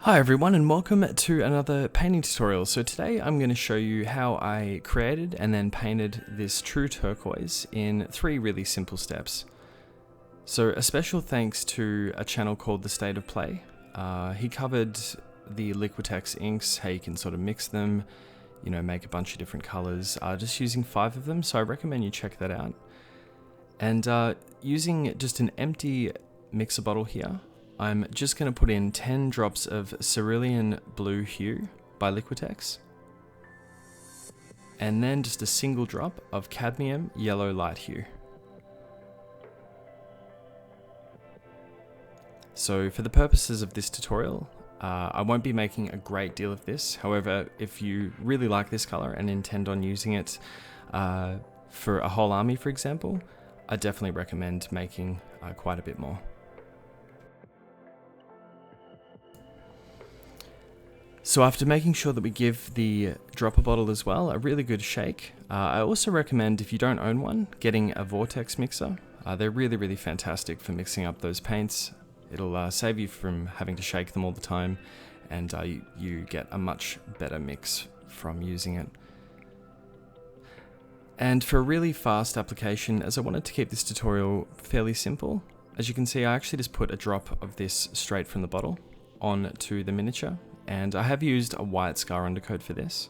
Hi everyone and welcome to another painting tutorial. So today I'm going to show you how I created and then painted this true turquoise in 3 really simple steps. So a special thanks to a channel called The State of Play. He covered the LIQUITEX inks, how you can sort of mix them, make a bunch of different colors, just using 5 of them, so I recommend you check that out. And using just an empty mixer bottle here, I'm just going to put in 10 drops of Cerulean Blue Hue by LIQUITEX, and then just a single drop of Cadmium Yellow Light Hue. So for the purposes of this tutorial, I won't be making a great deal of this. However, if you really like this color and intend on using it for a whole army, for example, I definitely recommend making quite a bit more. So after making sure that we give the dropper bottle as well a really good shake, I also recommend, if you don't own one, getting a vortex mixer. They're really fantastic for mixing up those paints. It'll save you from having to shake them all the time, and you get a much better mix from using it. And for a really fast application, as I wanted to keep this tutorial fairly simple, as you can see, I actually just put a drop of this straight from the bottle onto the miniature. And I have used a white scar undercoat for this,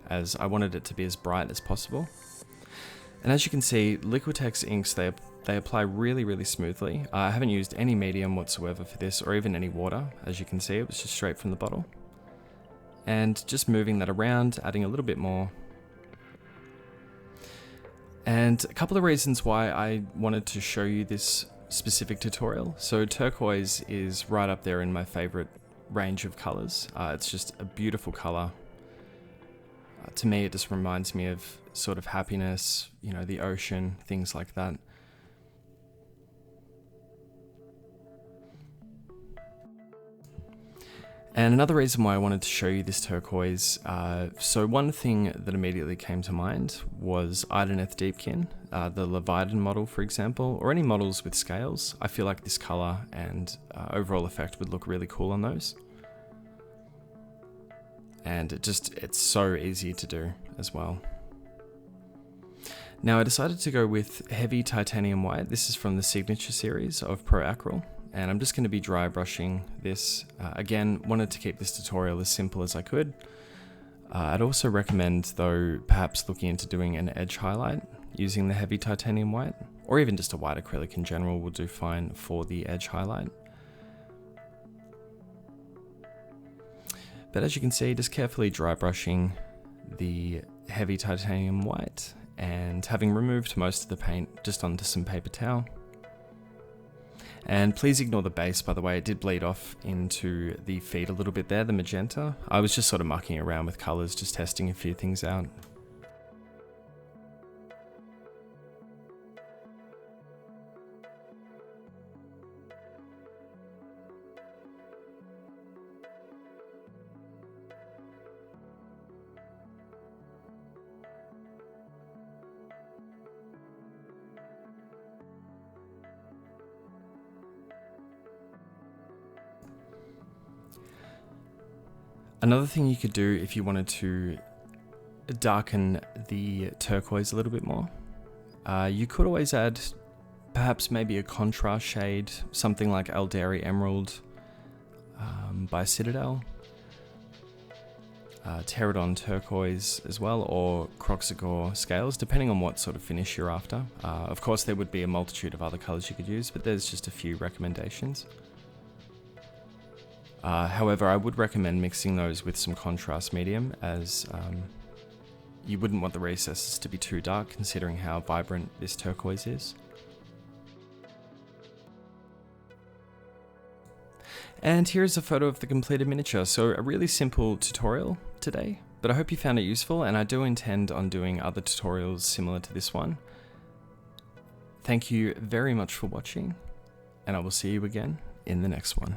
as I wanted it to be as bright as possible. And as you can see, LIQUITEX inks, they apply really smoothly. I haven't used any medium whatsoever for this, or even any water. As you can see, it was just straight from the bottle. And just moving that around, adding a little bit more. And a couple of reasons why I wanted to show you this specific tutorial. So turquoise is right up there in my favorite range of colors. It's just a beautiful color. To me, it just reminds me of sort of happiness, the ocean, things like that. And another reason why I wanted to show you this turquoise, so one thing that immediately came to mind was Ideneth Deepkin, the Leviathan model, for example, or any models with scales. I feel like this color and overall effect would look really cool on those. And it's so easy to do as well. Now I decided to go with heavy titanium white. This is from the signature series of Pro ACRYL. And I'm just going to be dry brushing this. Again, wanted to keep this tutorial as simple as I could. I'd also recommend, though, perhaps looking into doing an edge highlight using the heavy titanium white, or even just a white acrylic in general will do fine for the edge highlight. But as you can see, just carefully dry brushing the heavy titanium white and having removed most of the paint just onto some paper towel. And please ignore the base, by the way, it did bleed off into the feet a little bit there, the magenta. I was just sort of mucking around with colors, just testing a few things out. Another thing you could do if you wanted to darken the turquoise a little bit more, you could always add perhaps maybe a contrast shade, something like Alderi Emerald by Citadel, Pterodon Turquoise as well, or Croxagore Scales, depending on what sort of finish you're after. Of course there would be a multitude of other colors you could use, but there's just a few recommendations. However, I would recommend mixing those with some contrast medium, as you wouldn't want the recesses to be too dark considering how vibrant this turquoise is. And here's a photo of the completed miniature. So a really simple tutorial today, but I hope you found it useful, and I do intend on doing other tutorials similar to this one. Thank you very much for watching, and I will see you again in the next one.